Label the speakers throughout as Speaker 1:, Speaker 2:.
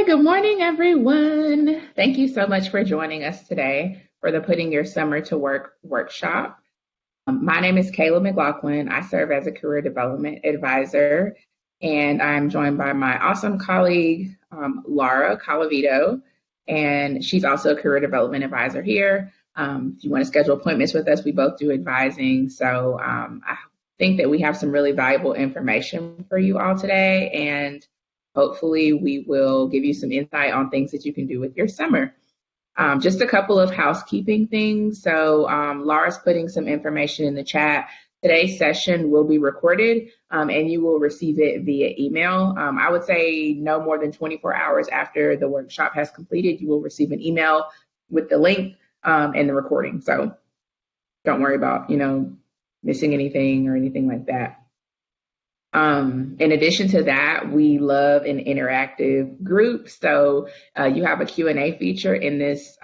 Speaker 1: Good morning, everyone. Thank you so much for joining us today for the Putting Your Summer to Work workshop. My name is Kayla McLaughlin. I serve as a career development advisor, and I'm joined by my awesome colleague, Laura Calavito, and she's also a career development advisor here. If you want to schedule appointments with us, we both do advising. So I think that we have some really valuable information for you all today, and hopefully we will give you some insight on things that you can do with your summer. Just a couple of housekeeping things. So Laura's putting some information in the chat. Today's session will be recorded and you will receive it via email. I would say no more than 24 hours after the workshop has completed, you will receive an email with the link and the recording. So don't worry about, missing anything or anything like that. In addition to that, we love an interactive group. So you have a Q&A feature in this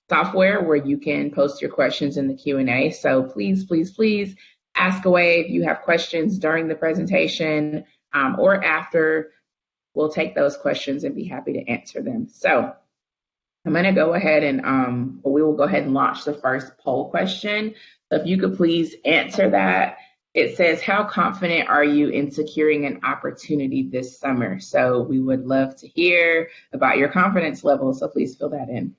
Speaker 1: software where you can post your questions in the Q&A. So please, please, please ask away if you have questions during the presentation or after. We'll take those questions and be happy to answer them. So I'm going to go ahead and we will go ahead and launch the first poll question. So if you could please answer that. It says, how confident are you in securing an opportunity this summer? So we would love to hear about your confidence level, so please fill that in.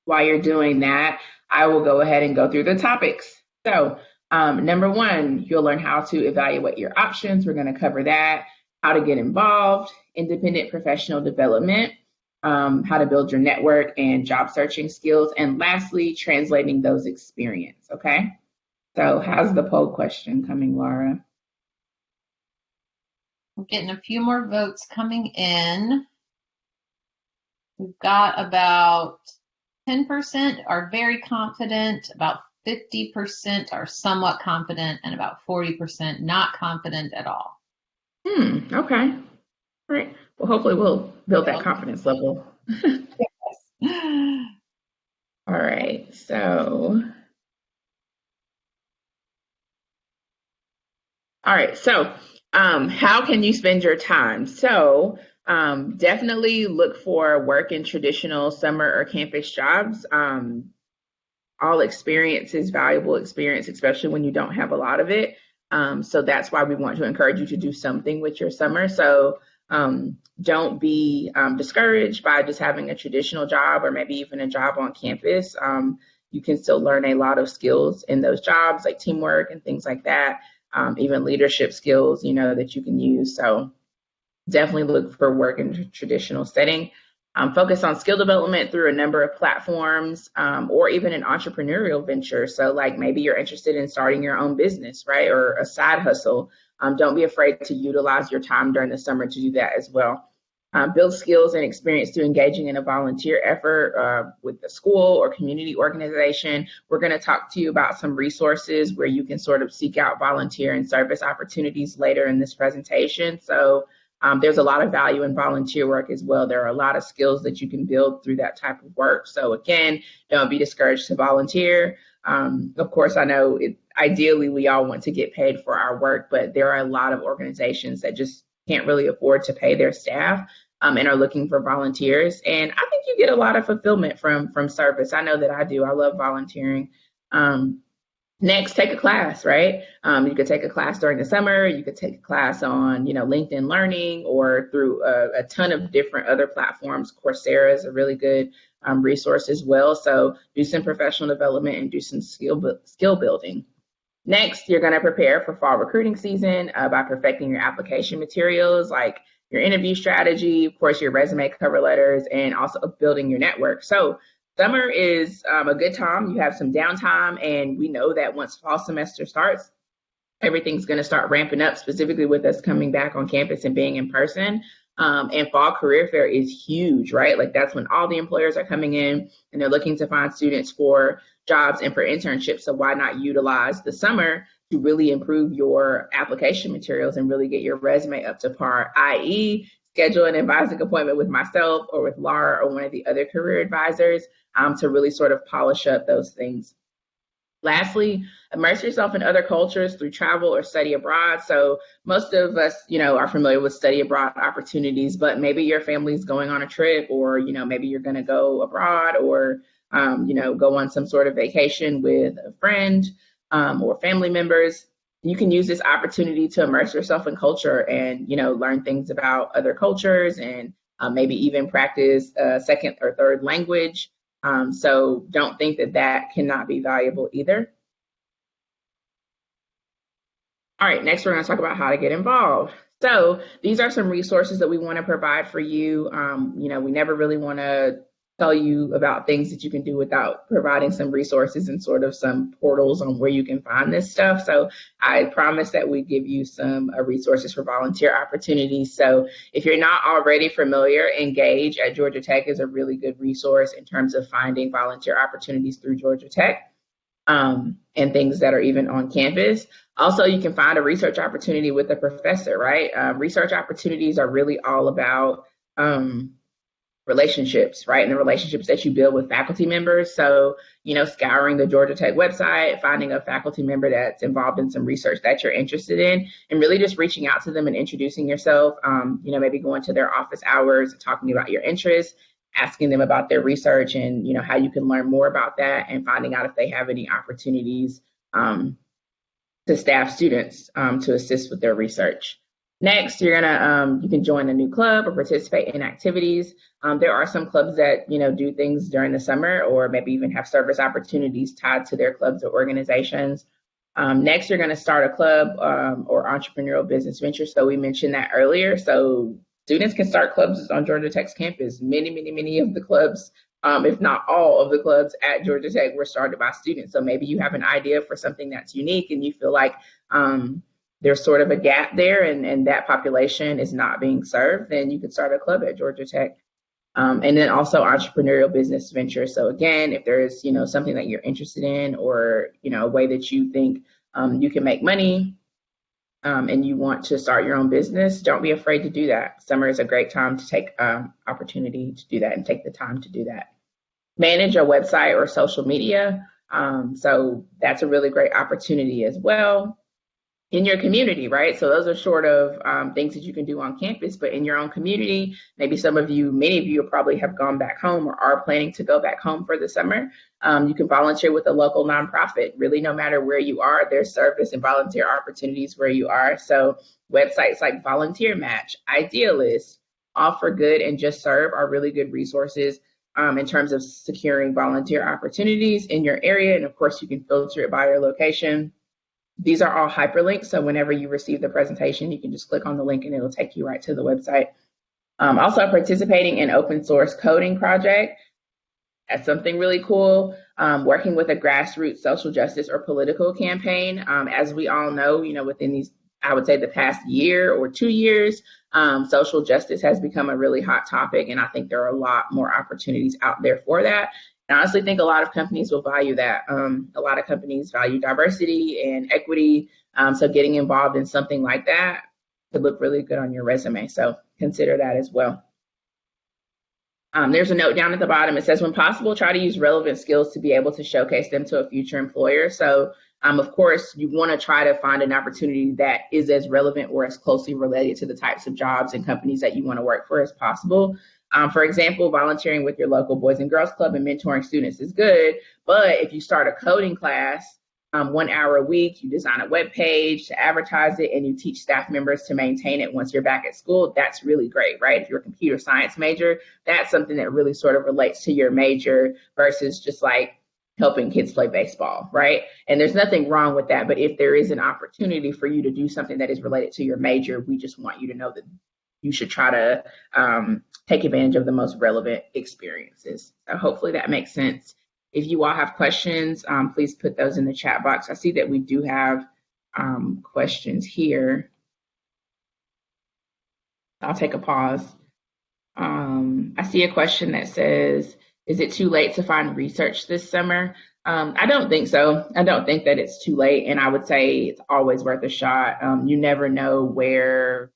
Speaker 1: While you're doing that, I will go ahead and go through the topics. So number one, you'll learn how to evaluate your options. We're going to cover that, how to get involved, independent professional development, how to build your network and job searching skills, and lastly, translating those experiences, okay? So how's the poll question coming, Laura?
Speaker 2: We're getting a few more votes coming in. We've got about 10% are very confident, about 50% are somewhat confident, and about 40% not confident at all.
Speaker 1: Okay. All right. Well, hopefully we'll build that confidence level.
Speaker 2: Yes.
Speaker 1: All right. So... All right, so how can you spend your time? So definitely look for work in traditional summer or campus jobs. All experience is valuable experience, especially when you don't have a lot of it. So that's why we want to encourage you to do something with your summer. So don't be discouraged by just having a traditional job or maybe even a job on campus. You can still learn a lot of skills in those jobs, like teamwork and things like that. Even leadership skills, that you can use. So definitely look for work in a traditional setting. Focus on skill development through a number of platforms or even an entrepreneurial venture. So like maybe you're interested in starting your own business, right? Or a side hustle. Don't be afraid to utilize your time during the summer to do that as well. Build skills and experience through engaging in a volunteer effort with the school or community organization. We're going to talk to you about some resources where you can sort of seek out volunteer and service opportunities later in this presentation. So there's a lot of value in volunteer work as well. There are a lot of skills that you can build through that type of work. So again, don't be discouraged to volunteer. Of course, I know ideally we all want to get paid for our work, but there are a lot of organizations that just can't really afford to pay their staff and are looking for volunteers. And I think you get a lot of fulfillment from service. I know that I do. I love volunteering. Next, take a class, right? You could take a class during the summer. You could take a class on, LinkedIn Learning or through a ton of different other platforms. Coursera is a really good resource as well. So do some professional development and do some skill building. Next, you're going to prepare for fall recruiting season by perfecting your application materials, like your interview strategy, of course, your resume, cover letters, and also building your network. So summer is a good time. You have some downtime, and we know that once fall semester starts, everything's going to start ramping up, specifically with us coming back on campus and being in person. And fall career fair is huge, right? Like that's when all the employers are coming in and they're looking to find students for jobs and for internships. So why not utilize the summer to really improve your application materials and really get your resume up to par, i.e. schedule an advising appointment with myself or with Laura or one of the other career advisors to really sort of polish up those things. Lastly, immerse yourself in other cultures through travel or study abroad. So most of us, are familiar with study abroad opportunities, but maybe your family's going on a trip, or maybe you're going to go abroad, or go on some sort of vacation with a friend or family members. You can use this opportunity to immerse yourself in culture and learn things about other cultures, and maybe even practice a second or third language. So don't think that that cannot be valuable either. All right, next we're going to talk about how to get involved. So these are some resources that we want to provide for you. We never really want to tell you about things that you can do without providing some resources and sort of some portals on where you can find this stuff. So I promise that we give you some resources for volunteer opportunities. So if you're not already familiar, Engage at Georgia Tech is a really good resource in terms of finding volunteer opportunities through Georgia Tech, and things that are even on campus. Also, you can find a research opportunity with a professor, right? Research opportunities are really all about relationships, right? And the relationships that you build with faculty members. So, scouring the Georgia Tech website, finding a faculty member that's involved in some research that you're interested in, and really just reaching out to them and introducing yourself, maybe going to their office hours, talking about your interests, asking them about their research and, how you can learn more about that, and finding out if they have any opportunities to staff students to assist with their research. Next, you can join a new club or participate in activities. There are some clubs that do things during the summer, or maybe even have service opportunities tied to their clubs or organizations. Next, you're going to start a club or entrepreneurial business venture. So we mentioned that earlier. So students can start clubs on Georgia Tech's campus. Many of the clubs, if not all of the clubs at Georgia Tech, were started by students. So maybe you have an idea for something that's unique and you feel like there's sort of a gap there, and that population is not being served, then you could start a club at Georgia Tech. And then also entrepreneurial business ventures. So again, if there's something that you're interested in, or a way that you think you can make money, and you want to start your own business, don't be afraid to do that. Summer is a great time to take opportunity to do that and take the time to do that. Manage your website or social media. So that's a really great opportunity as well. In your community, right? So those are sort of things that you can do on campus, but in your own community, maybe many of you probably have gone back home or are planning to go back home for the summer. You can volunteer with a local nonprofit. Really, no matter where you are, there's service and volunteer opportunities where you are. So websites like Volunteer Match, Idealist, Offer Good, and Just Serve are really good resources in terms of securing volunteer opportunities in your area. And of course, you can filter it by your location. These are all hyperlinks, so whenever you receive the presentation, you can just click on the link and it'll take you right to the website. Also, participating in open source coding project. That's something really cool. Working with a grassroots social justice or political campaign. As we all know, within these, I would say the past year or 2 years, social justice has become a really hot topic, and I think there are a lot more opportunities out there for that. I honestly think a lot of companies will value that. A lot of companies value diversity and equity. So getting involved in something like that could look really good on your resume. So consider that as well. There's a note down at the bottom. It says, when possible, try to use relevant skills to be able to showcase them to a future employer. So of course, you want to try to find an opportunity that is as relevant or as closely related to the types of jobs and companies that you want to work for as possible. For example, volunteering with your local Boys and Girls Club and mentoring students is good, but if you start a coding class, 1 hour a week, you design a web page to advertise it, and you teach staff members to maintain it once you're back at school, that's really great, right? If you're a computer science major, that's something that really sort of relates to your major versus just like helping kids play baseball, right? And there's nothing wrong with that, but if there is an opportunity for you to do something that is related to your major, we just want you to know that you should try to take advantage of the most relevant experiences. So hopefully that makes sense. If you all have questions, please put those in the chat box. I see that we do have questions here. I'll take a pause. I see a question that says, is it too late to find research this summer? I don't think so. I don't think that it's too late. And I would say it's always worth a shot. You never know where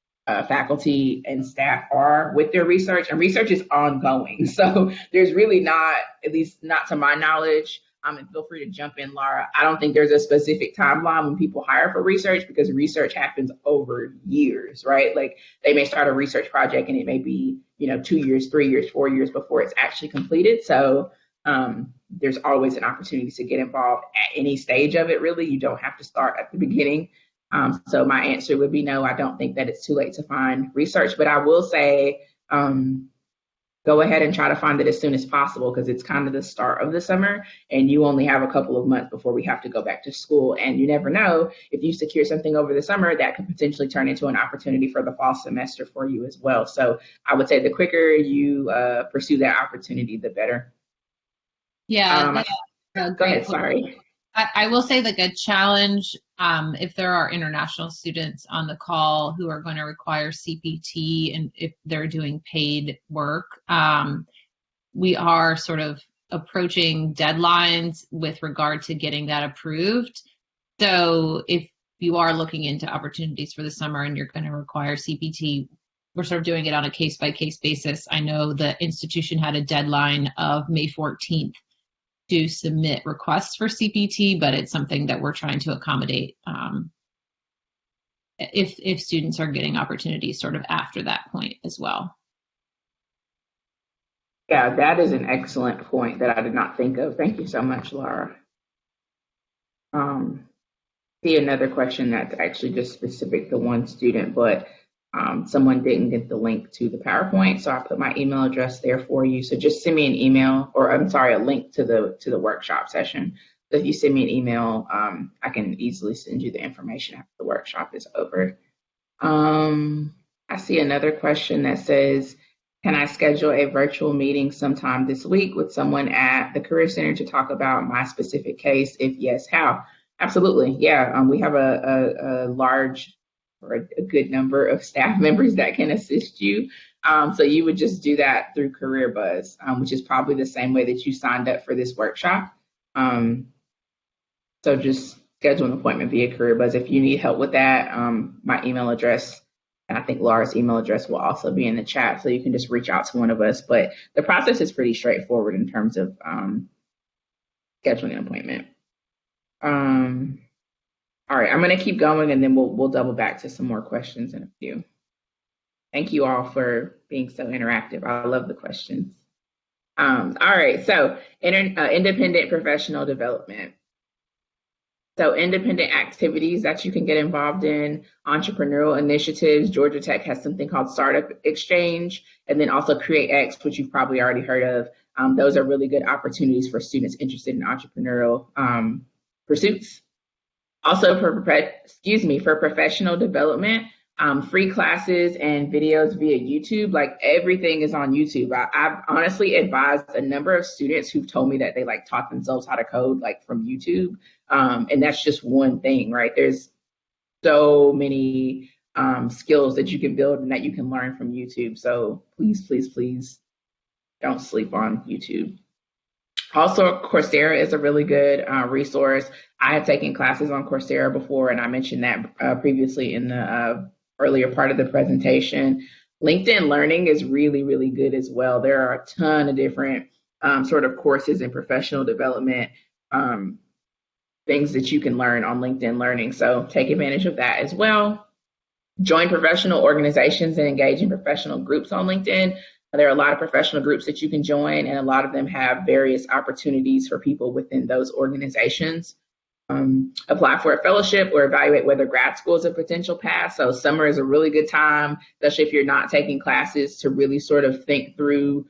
Speaker 1: faculty and staff are with their research, and research is ongoing. So there's really not, at least not to my knowledge, and feel free to jump in, Laura. I don't think there's a specific timeline when people hire for research because research happens over years, right? Like they may start a research project and it may be, 2 years, 3 years, 4 years before it's actually completed. So there's always an opportunity to get involved at any stage of it, really. You don't have to start at the beginning. So my answer would be no, I don't think that it's too late to find research, but I will say, go ahead and try to find it as soon as possible because it's kind of the start of the summer and you only have a couple of months before we have to go back to school. And you never know, if you secure something over the summer, that could potentially turn into an opportunity for the fall semester for you as well. So I would say the quicker you pursue that opportunity, the better.
Speaker 2: Yeah,
Speaker 1: Um,
Speaker 2: that's a
Speaker 1: Go ahead,
Speaker 2: great point.
Speaker 1: sorry.
Speaker 2: I will say like a challenge, if there are international students on the call who are going to require CPT and if they're doing paid work, we are sort of approaching deadlines with regard to getting that approved. So if you are looking into opportunities for the summer and you're going to require CPT, we're sort of doing it on a case by case basis. I know the institution had a deadline of May 14th to submit requests for CPT, but it's something that we're trying to accommodate if students are getting opportunities sort of after that point as well.
Speaker 1: Yeah, that is an excellent point that I did not think of. Thank you so much, Laura. Um, See another question that's actually just specific to one student, but someone didn't get the link to the PowerPoint, so I put my email address there for you. So just send me an email, or I'm sorry, a link to the workshop session. So if you send me an email, I can easily send you the information after the workshop is over. I see another question that says, can I schedule a virtual meeting sometime this week with someone at the Career Center to talk about my specific case? If yes, how? Absolutely. Yeah. We have a large or a good number of staff members that can assist you. So you would just do that through Career Buzz, which is probably the same way that you signed up for this workshop. So just schedule an appointment via Career Buzz. If you need help with that, my email address, and I think Laura's email address will also be in the chat, so you can just reach out to one of us. But the process is pretty straightforward in terms of scheduling an appointment. All right, I'm going to keep going, and then we'll double back to some more questions in a few. Thank you all for being so interactive. I love the questions. All right, so independent professional development. So independent activities that you can get involved in, entrepreneurial initiatives. Georgia Tech has something called Startup Exchange, and then also Create X, which you've probably already heard of. Those are really good opportunities for students interested in entrepreneurial pursuits. Also for professional development, free classes and videos via YouTube. Like everything is on YouTube. I've honestly advised a number of students who've told me that they like taught themselves how to code like from YouTube. And that's just one thing, right? There's so many skills that you can build and that you can learn from YouTube. So please, please, please don't sleep on YouTube. Also, Coursera is a really good resource. I have taken classes on Coursera before, and I mentioned that previously in the earlier part of the presentation. LinkedIn Learning is really, really good as well. There are a ton of different sort of courses in professional development, things that you can learn on LinkedIn Learning. So take advantage of that as well. Join professional organizations and engage in professional groups on LinkedIn. There are a lot of professional groups that you can join, and a lot of them have various opportunities for people within those organizations. Apply for a fellowship or evaluate whether grad school is a potential path. So summer is a really good time, especially if you're not taking classes, to really sort of think through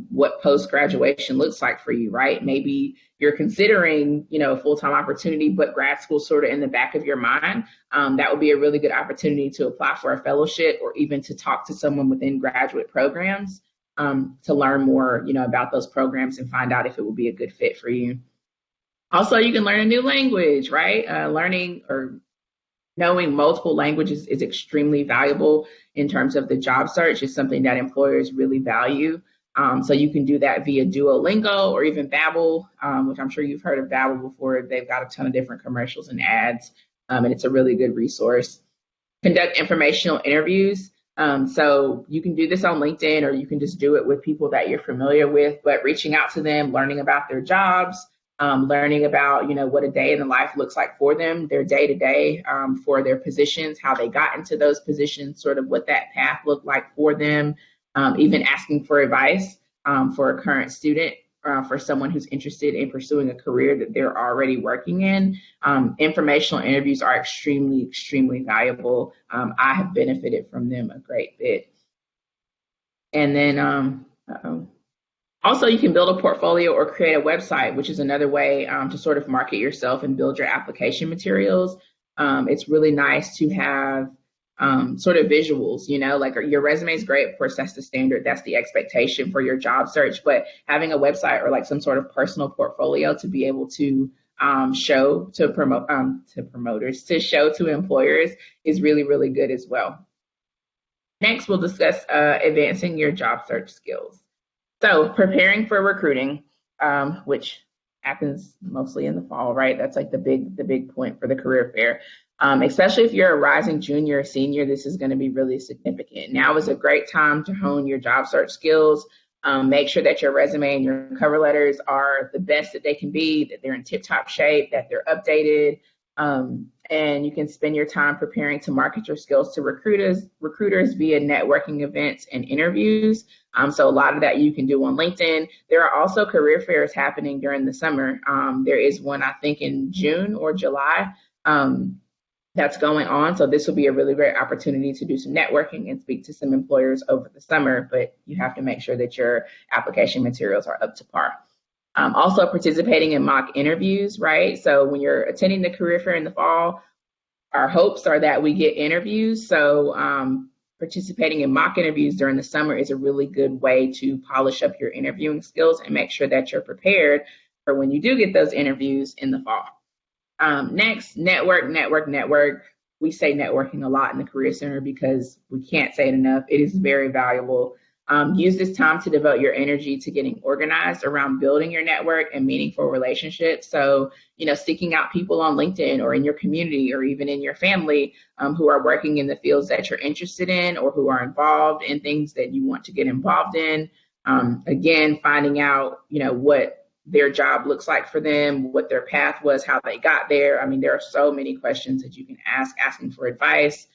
Speaker 1: what post-graduation looks like for you, right? Maybe you're considering, a full-time opportunity, but grad school sort of in the back of your mind. That would be a really good opportunity to apply for a fellowship or even to talk to someone within graduate programs to learn more, about those programs and find out if it would be a good fit for you. Also, you can learn a new language, right? Learning or knowing multiple languages is extremely valuable in terms of the job search. It's something that employers really value. So you can do that via Duolingo or even Babbel, which I'm sure you've heard of Babbel before. They've got a ton of different commercials and ads, and it's a really good resource. Conduct informational interviews. So you can do this on LinkedIn, or you can just do it with people that you're familiar with, but reaching out to them, learning about their jobs, learning about, what a day in the life looks like for them, their day to day, for their positions, how they got into those positions, sort of what that path looked like for them, even asking for advice for a current student. For someone who's interested in pursuing a career that they're already working in, informational interviews are extremely, extremely valuable. I have benefited from them a great bit. And then also, you can build a portfolio or create a website, which is another way to sort of market yourself and build your application materials. It's really nice to have sort of visuals, like your resume is great. Of course, that's the standard, that's the expectation for your job search. But having a website or like some sort of personal portfolio to be able to show to promoters, to show to employers is really, really good as well. Next, we'll discuss advancing your job search skills. So preparing for recruiting, which happens mostly in the fall, right? That's like the big point for the career fair. Especially if you're a rising junior or senior, this is going to be really significant. Now is a great time to hone your job search skills. Make sure that your resume and your cover letters are the best that they can be, that they're in tip-top shape, that they're updated. And you can spend your time preparing to market your skills to recruiters via networking events and interviews. So a lot of that you can do on LinkedIn. There are also career fairs happening during the summer. There is one, I think, in June or July that's going on. So this will be a really great opportunity to do some networking and speak to some employers over the summer, but you have to make sure that your application materials are up to par. Also participating in mock interviews, right? So when you're attending the career fair in the fall, our hopes are that we get interviews. So participating in mock interviews during the summer is a really good way to polish up your interviewing skills and make sure that you're prepared for when you do get those interviews in the fall. Next, network. We say networking a lot in the Career Center because we can't say it enough. It is very valuable. Use this time to devote your energy to getting organized around building your network and meaningful relationships. So, seeking out people on LinkedIn or in your community or even in your family who are working in the fields that you're interested in or who are involved in things that you want to get involved in. Again, finding out, what their job looks like for them, what their path was, how they got there. I mean, there are so many questions that you can ask, asking for advice.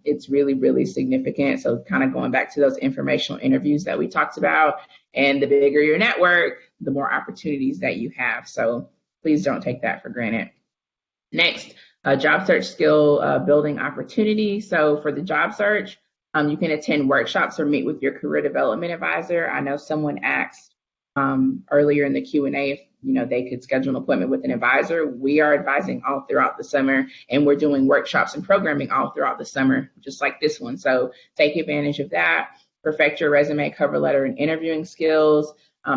Speaker 1: It's really, really significant. So kind of going back to those informational interviews that we talked about, and the bigger your network, the more opportunities that you have. So please don't take that for granted. Next, job search skill building opportunity. So for the job search, you can attend workshops or meet with your career development advisor. I know someone asked earlier in the Q&A if they could schedule an appointment with an advisor. We are advising all throughout the summer, and we're doing workshops and programming all throughout the summer, just like this one. So take advantage of that. Perfect your resume, cover letter, and interviewing skills.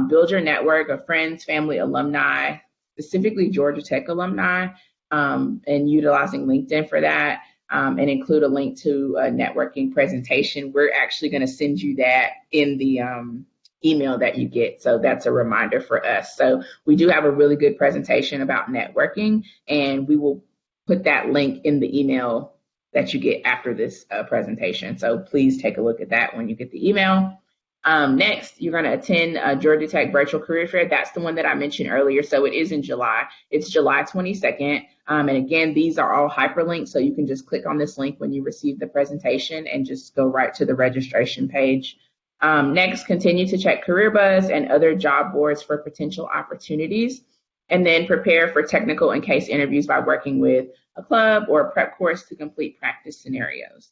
Speaker 1: Build your network of friends, family, alumni, specifically Georgia Tech alumni, and utilizing LinkedIn for that. And include a link to a networking presentation. We're actually going to send you that in the email that you get. So that's a reminder for us. So we do have a really good presentation about networking, and we will put that link in the email that you get after this presentation. So please take a look at that when you get the email. Next, you're going to attend Georgia Tech Virtual Career Fair. That's the one that I mentioned earlier. So it is in July. It's July 22nd. And again, these are all hyperlinks. So you can just click on this link when you receive the presentation and just go right to the registration page. Next, continue to check CareerBuzz and other job boards for potential opportunities. And then prepare for technical and case interviews by working with a club or a prep course to complete practice scenarios.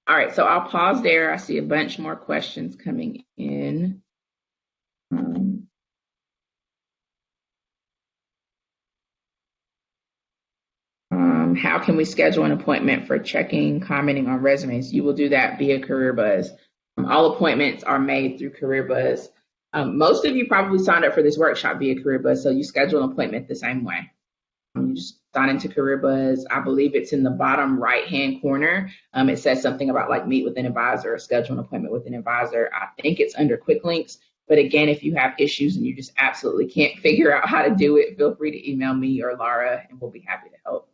Speaker 1: All right, so I'll pause there. I see a bunch more questions coming in. How can we schedule an appointment for checking, commenting on resumes? You will do that via CareerBuzz. All appointments are made through CareerBuzz. Most of you probably signed up for this workshop via CareerBuzz, so you schedule an appointment the same way. You just sign into CareerBuzz. I believe it's in the bottom right-hand corner. It says something about like meet with an advisor or schedule an appointment with an advisor. I think it's under quick links. But again, if you have issues and you just absolutely can't figure out how to do it, feel free to email me or Laura, and we'll be happy to help.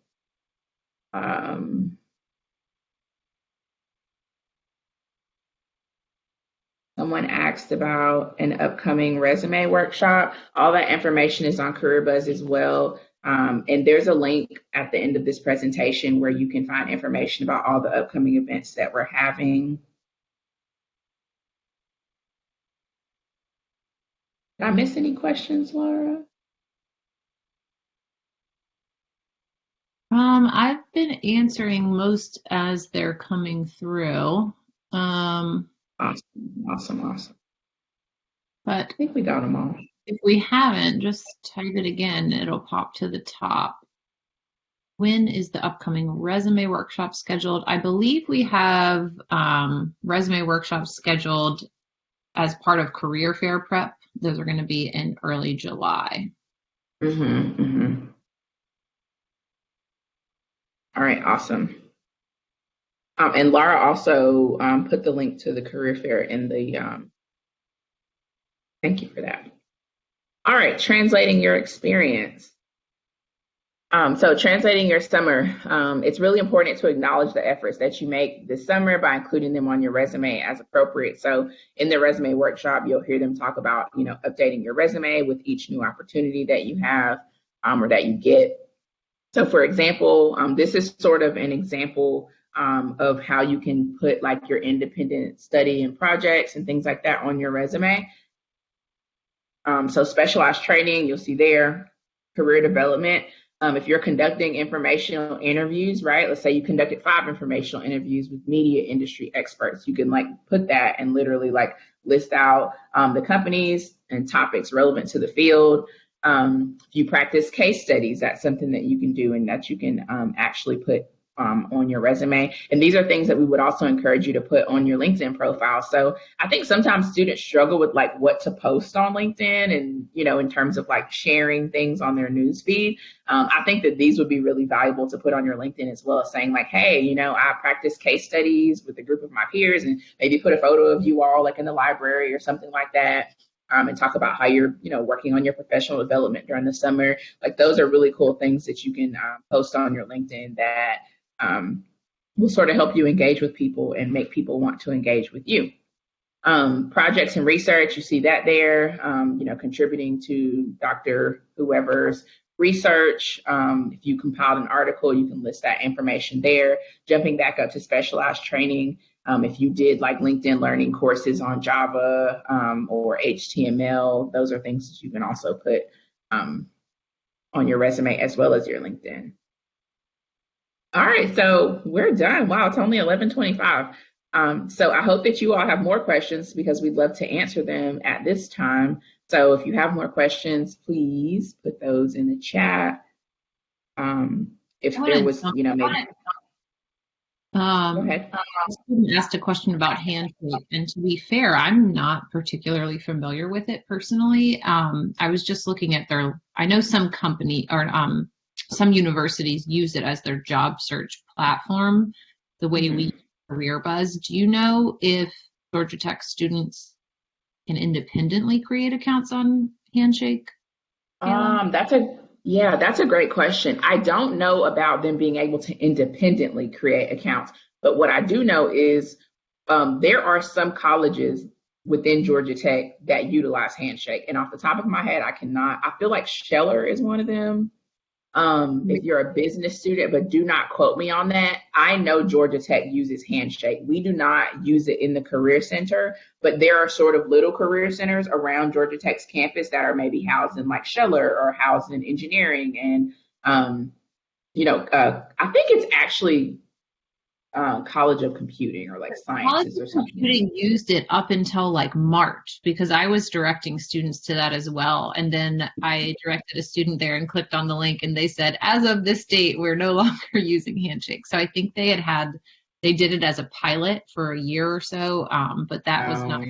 Speaker 1: someone asked about an upcoming resume workshop. All that information is on CareerBuzz as well. And there's a link at the end of this presentation where you can find information about all the upcoming events that we're having. Did I miss any questions, Laura?
Speaker 2: I've been answering most as they're coming through.
Speaker 1: Awesome, awesome, awesome.
Speaker 2: But
Speaker 1: I think we got them all.
Speaker 2: if we haven't, just type it again. It'll pop to the top. When is the upcoming resume workshop scheduled? I believe we have resume workshops scheduled as part of career fair prep. Those are going to be in early July.
Speaker 1: Mm-hmm, mm-hmm. All right, awesome. And Laura also put the link to the career fair in the, thank you for that. All right, translating your experience. So translating your summer, it's really important to acknowledge the efforts that you make this summer by including them on your resume as appropriate. So in the resume workshop, you'll hear them talk about, updating your resume with each new opportunity that you have or that you get. So for example, this is sort of an example of how you can put like your independent study and projects and things like that on your resume. So specialized training, you'll see there, career development. If you're conducting informational interviews, right? Let's say you conducted 5 informational interviews with media industry experts. You can like put that and literally like list out the companies and topics relevant to the field. If you practice case studies, that's something that you can do and that you can actually put on your resume. And these are things that we would also encourage you to put on your LinkedIn profile. So I think sometimes students struggle with like what to post on LinkedIn and, in terms of like sharing things on their news feed. I think that these would be really valuable to put on your LinkedIn as well as saying like, hey, I practice case studies with a group of my peers and maybe put a photo of you all like in the library or something like that. And talk about how you're, working on your professional development during the summer. Like those are really cool things that you can post on your LinkedIn that will sort of help you engage with people and make people want to engage with you. Projects and research, you see that there, contributing to Dr. whoever's research. If you compiled an article, you can list that information there. Jumping back up to specialized training, if you did like LinkedIn learning courses on Java or HTML, those are things that you can also put on your resume as well as your LinkedIn. All right, so we're done. Wow, it's only 11:25. So I hope that you all have more questions because we'd love to answer them at this time. So if you have more questions, please put those in the chat. If there was, maybe. Go ahead.
Speaker 2: A student asked a question about Handshake, and to be fair, I'm not particularly familiar with it personally. I was just looking at I know some company or some universities use it as their job search platform, the way we use CareerBuzz. Do you know if Georgia Tech students can independently create accounts on Handshake?
Speaker 1: That's a great question. I don't know about them being able to independently create accounts, but what I do know is there are some colleges within Georgia Tech that utilize Handshake. And off the top of my head, I feel like Scheller is one of them. If you're a business student, but do not quote me on that. I know Georgia Tech uses Handshake. We do not use it in the Career Center, but there are sort of little career centers around Georgia Tech's campus that are maybe housed in like Scheller or housed in engineering. And, I think it's actually College of Computing or like Sciences or something.
Speaker 2: Computing used it up until like March because I was directing students to that as well. And then I directed a student there and clicked on the link and they said, as of this date, we're no longer using Handshake. So I think they did it as a pilot for a year or so, but that was not.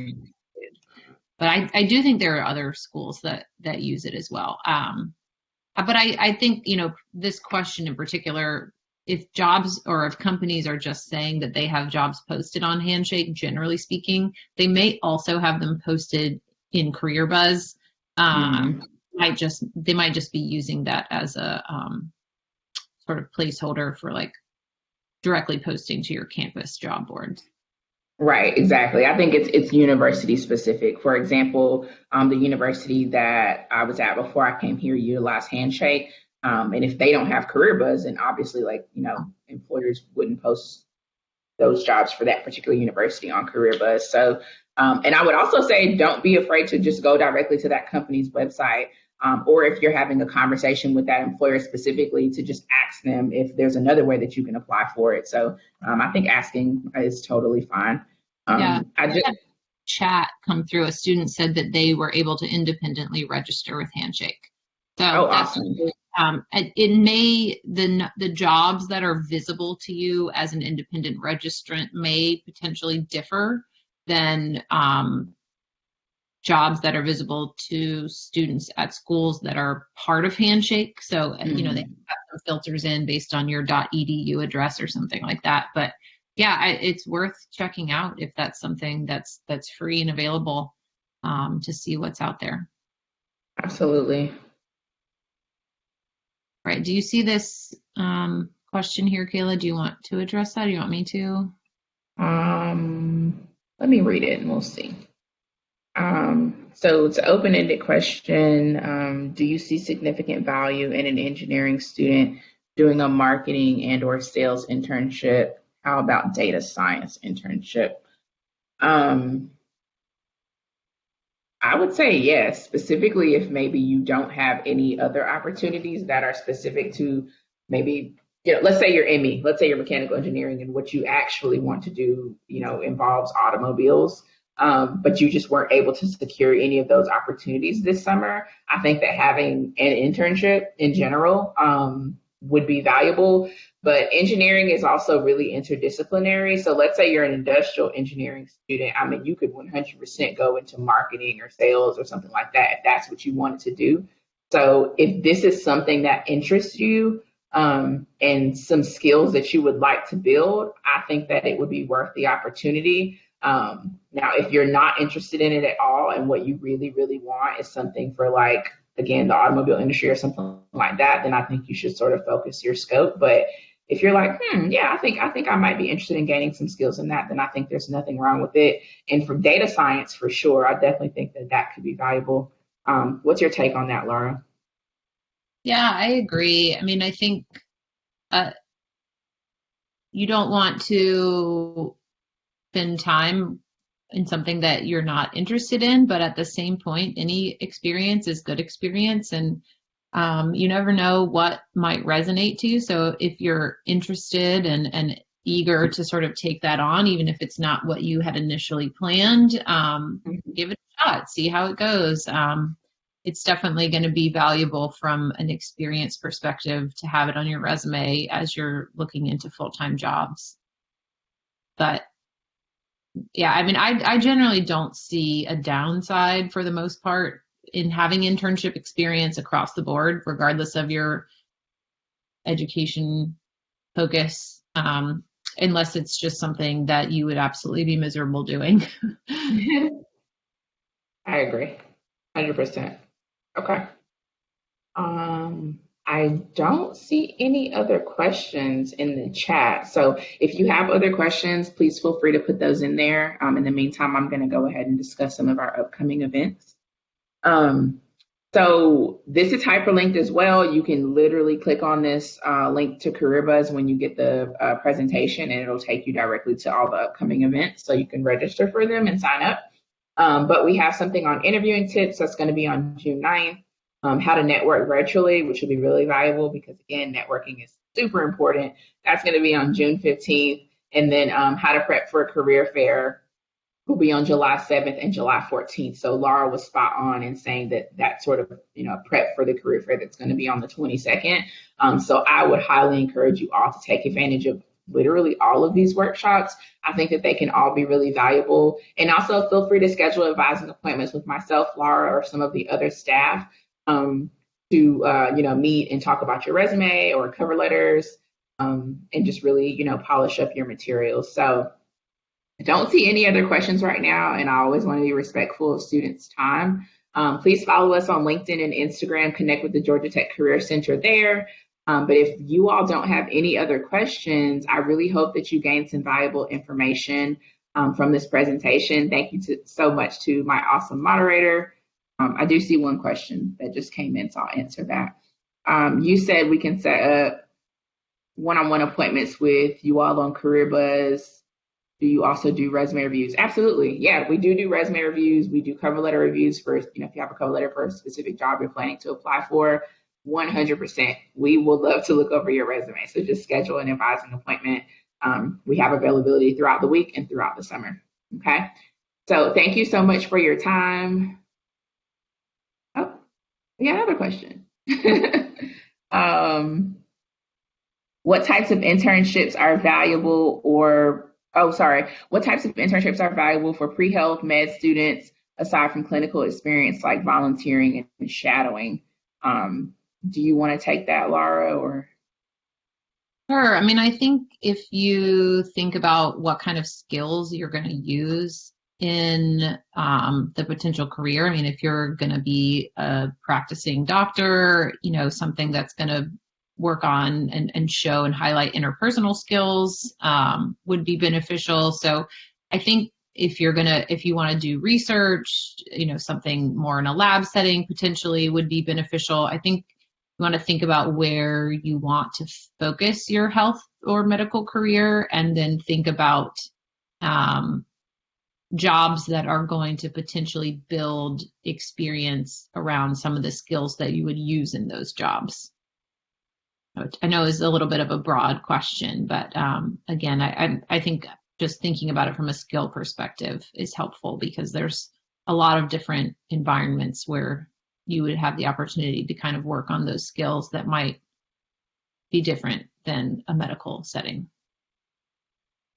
Speaker 2: But I do think there are other schools that use it as well. But I think, this question in particular, if jobs or if companies are just saying that they have jobs posted on Handshake, generally speaking, they may also have them posted in CareerBuzz. They might just be using that as a sort of placeholder for like directly posting to your campus job boards.
Speaker 1: Right, exactly. I think it's university specific. For example, the university that I was at before I came here utilized Handshake. And if they don't have career buzz, then obviously, like, employers wouldn't post those jobs for that particular university on career buzz. So, and I would also say don't be afraid to just go directly to that company's website. Or if you're having a conversation with that employer specifically, to just ask them if there's another way that you can apply for it. So I think asking is totally fine.
Speaker 2: Yeah.
Speaker 1: I just,
Speaker 2: Chat come through. A student said that they were able to independently register with Handshake.
Speaker 1: oh,
Speaker 2: So that's
Speaker 1: awesome.
Speaker 2: it may the jobs that are visible to you as an independent registrant may potentially differ than jobs that are visible to students at schools that are part of Handshake. So, they have some filters in based on your .edu address or something like that. But yeah, it's worth checking out if that's something that's free and available to see what's out there.
Speaker 1: Absolutely.
Speaker 2: Right. Do you see this question here, Kayla? Do you want to address that? Do you want me to?
Speaker 1: Let me read it and we'll see. So it's an open-ended question. Do you see significant value in an engineering student doing a marketing and or sales internship? How about data science internship? Um, I would say yes, specifically if maybe you don't have any other opportunities that are specific to maybe, let's say you're ME, let's say you're mechanical engineering and what you actually want to do, involves automobiles, but you just weren't able to secure any of those opportunities this summer. I think that having an internship in general would be valuable. But engineering is also really interdisciplinary. So let's say you're an industrial engineering student. I mean, you could 100% go into marketing or sales or something like that if that's what you wanted to do. So if this is something that interests you and some skills that you would like to build, I think that it would be worth the opportunity. Now, if you're not interested in it at all and what you really, really want is something for like, again, the automobile industry or something like that, then I think you should sort of focus your scope. But if you're like, yeah, I think I might be interested in gaining some skills in that, then I think there's nothing wrong with it. And for data science, for sure, I definitely think that that could be valuable. What's your take on that, Laura?
Speaker 2: Yeah, I agree. I mean, I think uh, you don't want to spend time in something that you're not interested in, but at the same point, any experience is good experience, and you never know what might resonate to you. So if you're interested and eager to sort of take that on, even if it's not what you had initially planned, give it a shot, see how it goes. It's definitely going to be valuable from an experience perspective to have it on your resume as you're looking into full-time jobs. But yeah, I mean, I generally don't see a downside for the most part in having internship experience across the board, regardless of your education focus, unless it's just something that you would absolutely be miserable doing.
Speaker 1: I agree, 100%. Okay. I don't see any other questions in the chat. So if you have other questions, please feel free to put those in there. In the meantime, I'm going to go ahead and discuss some of our upcoming events. Um, so this is hyperlinked as well. You can literally click on this link to CareerBuzz when you get the presentation, and it'll take you directly to all the upcoming events. So you can register for them and sign up. But we have something on interviewing tips that's going to be on June 9th. How to network virtually, which will be really valuable because, again, networking is super important. That's going to be on June 15th. And then how to prep for a career fair will be on July 7th and July 14th. So Laura was spot on in saying that that sort of, prep for the career fair that's going to be on the 22nd. So I would highly encourage you all to take advantage of literally all of these workshops. I think that they can all be really valuable. And also feel free to schedule advising appointments with myself, Laura, or some of the other staff to meet and talk about your resume or cover letters, and just really polish up your materials. So I don't see any other questions right now, and I always want to be respectful of students' time. Please follow us on LinkedIn and Instagram. Connect with the Georgia Tech Career Center there. But if you all don't have any other questions, I really hope that you gained some valuable information. from this presentation. Thank you so much to my awesome moderator. I do see one question that just came in, so I'll answer that. You said we can set up one-on-one appointments with you all on CareerBuzz. Do you also do resume reviews? Absolutely. Yeah, we do resume reviews. We do cover letter reviews for, if you have a cover letter for a specific job you're planning to apply for, 100%. We will love to look over your resume. So just schedule an advising appointment. We have availability throughout the week and throughout the summer. Okay. So thank you so much for your time. Oh, we got another question. What types of internships are valuable what types of internships are valuable for pre-health med students aside from clinical experience like volunteering and shadowing? Do you want to take that, Laura, or?
Speaker 2: Sure. I mean, I think if you think about what kind of skills you're going to use in the potential career, I mean, if you're going to be a practicing doctor, something that's going to work on and show and highlight interpersonal skills would be beneficial. So I think if you want to do research, something more in a lab setting potentially would be beneficial. I think you want to think about where you want to focus your health or medical career, and then think about jobs that are going to potentially build experience around some of the skills that you would use in those jobs. I know is a little bit of a broad question, but again, I think just thinking about it from a skill perspective is helpful, because there's a lot of different environments where you would have the opportunity to kind of work on those skills that might be different than a medical setting.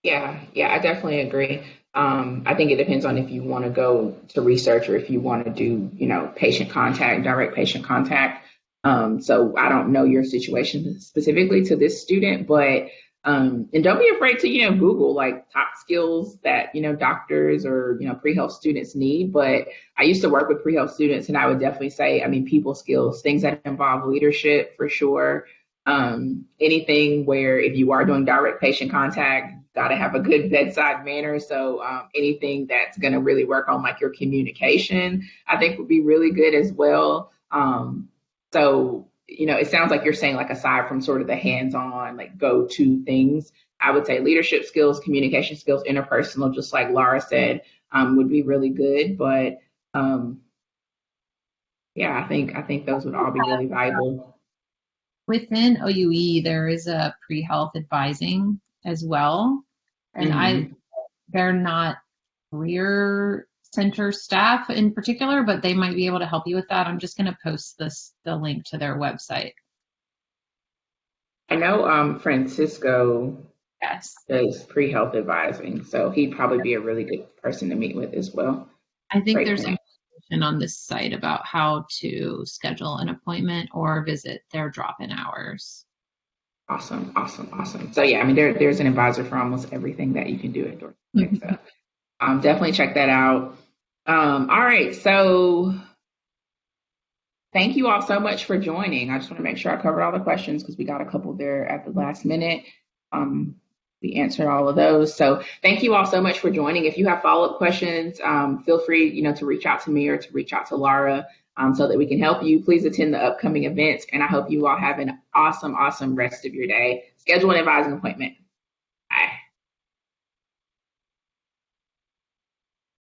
Speaker 1: Yeah, I definitely agree. I think it depends on if you want to go to research or if you want to do, patient contact, direct patient contact. So I don't know your situation specifically to this student, but and don't be afraid to, Google like top skills that, doctors or, pre-health students need. But I used to work with pre-health students, and I would definitely say, people skills, things that involve leadership for sure. Anything where if you are doing direct patient contact, got to have a good bedside manner. So anything that's going to really work on like your communication, I think would be really good as well. So, it sounds like you're saying, like, aside from sort of the hands-on, like, go-to things, I would say leadership skills, communication skills, interpersonal, just like Laura said, would be really good. But yeah, I think those would all be really valuable.
Speaker 2: Within OUE, there is a pre-health advising as well, and they're not career center staff in particular, but they might be able to help you with that. I'm just going to post the link to their website.
Speaker 1: I know Francisco
Speaker 2: Yes.
Speaker 1: does pre-health advising, so he'd probably be a really good person to meet with as well.
Speaker 2: I think there's information on this site about how to schedule an appointment or visit their drop-in hours.
Speaker 1: Awesome. So yeah, there's an advisor for almost everything that you can do at Dorset. So definitely check that out. All right, so thank you all so much for joining. I just want to make sure I covered all the questions because we got a couple there at the last minute. We answered all of those. So thank you all so much for joining. If you have follow-up questions, feel free, to reach out to me or to reach out to Laura so that we can help you. Please attend the upcoming events, and I hope you all have an awesome rest of your day. Schedule an advising appointment.